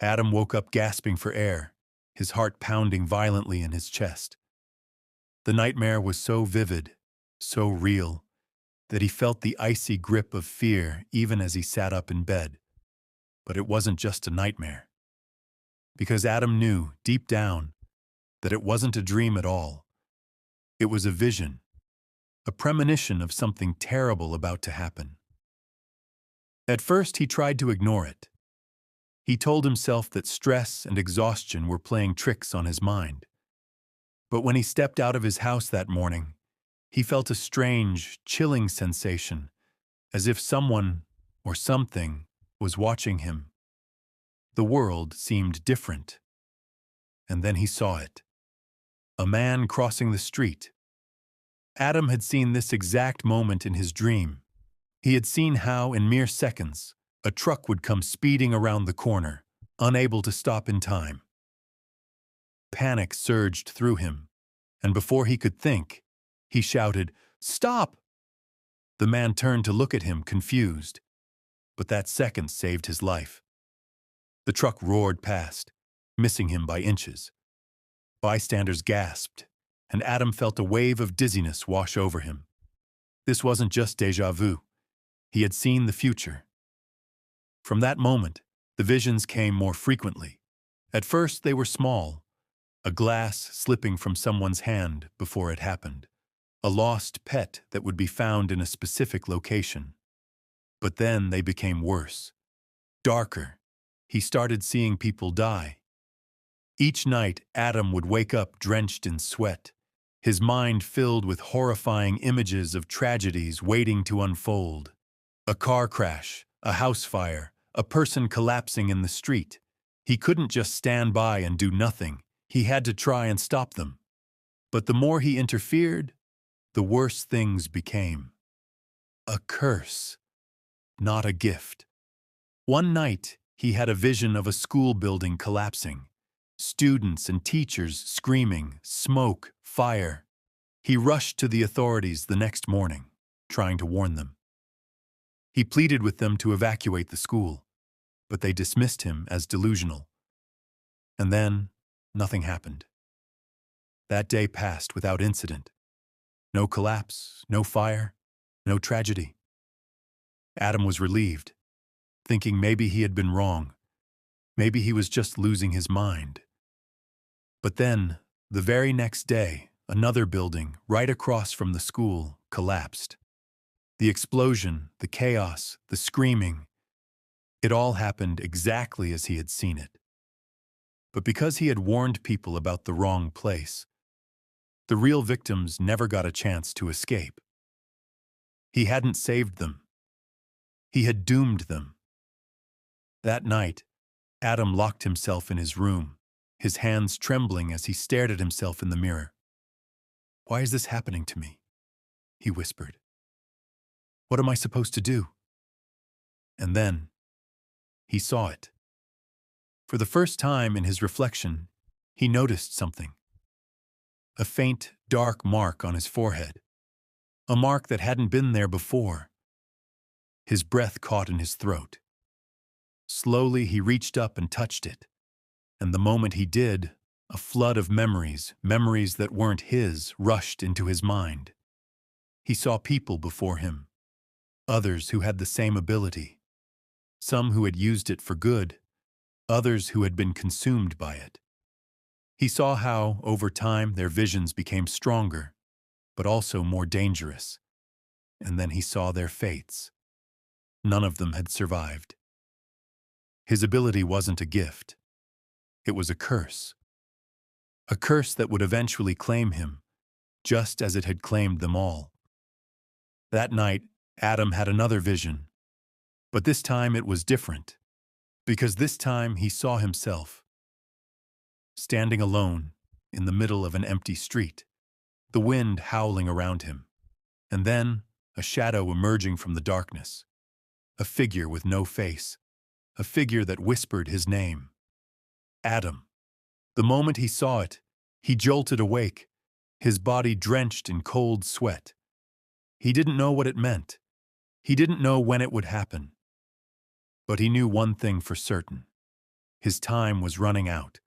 Adam woke up gasping for air, his heart pounding violently in his chest. The nightmare was so vivid, so real, that he felt the icy grip of fear even as he sat up in bed. But it wasn't just a nightmare. Because Adam knew, deep down, that it wasn't a dream at all. It was a vision, a premonition of something terrible about to happen. At first, he tried to ignore it. He told himself that stress and exhaustion were playing tricks on his mind. But when he stepped out of his house that morning, he felt a strange, chilling sensation, as if someone or something was watching him. The world seemed different. And then he saw it. A man crossing the street. Adam had seen this exact moment in his dream. He had seen how, in mere seconds, a truck would come speeding around the corner, unable to stop in time. Panic surged through him, and before he could think, he shouted, "Stop!" The man turned to look at him, confused, but that second saved his life. The truck roared past, missing him by inches. Bystanders gasped, and Adam felt a wave of dizziness wash over him. This wasn't just déjà vu. He had seen the future. From that moment, the visions came more frequently. At first, they were small, a glass slipping from someone's hand before it happened, a lost pet that would be found in a specific location. But then they became worse, darker. He started seeing people die. Each night, Adam would wake up drenched in sweat, his mind filled with horrifying images of tragedies waiting to unfold. A car crash, a house fire, a person collapsing in the street. He couldn't just stand by and do nothing. He had to try and stop them. But the more he interfered, the worse things became. A curse, not a gift. One night, he had a vision of a school building collapsing. Students and teachers screaming, smoke, fire. He rushed to the authorities the next morning, trying to warn them. He pleaded with them to evacuate the school, but they dismissed him as delusional. And then, nothing happened. That day passed without incident. No collapse, no fire, no tragedy. Adam was relieved, thinking maybe he had been wrong. Maybe he was just losing his mind. But then, the very next day, another building, right across from the school, collapsed. The explosion, the chaos, the screaming, it all happened exactly as he had seen it. But because he had warned people about the wrong place, the real victims never got a chance to escape. He hadn't saved them. He had doomed them. That night, Adam locked himself in his room, his hands trembling as he stared at himself in the mirror. "Why is this happening to me?" he whispered. "What am I supposed to do?" And then, he saw it. For the first time in his reflection, he noticed something. A faint, dark mark on his forehead. A mark that hadn't been there before. His breath caught in his throat. Slowly, he reached up and touched it. And the moment he did, a flood of memories, memories that weren't his, rushed into his mind. He saw people before him, others who had the same ability. Some who had used it for good, others who had been consumed by it. He saw how, over time, their visions became stronger, but also more dangerous. And then he saw their fates. None of them had survived. His ability wasn't a gift. It was a curse. A curse that would eventually claim him, just as it had claimed them all. That night, Adam had another vision. But this time it was different, because this time he saw himself, standing alone in the middle of an empty street, the wind howling around him, and then a shadow emerging from the darkness, a figure with no face, a figure that whispered his name. Adam. The moment he saw it, he jolted awake, his body drenched in cold sweat. He didn't know what it meant. He didn't know when it would happen. But he knew one thing for certain. His time was running out.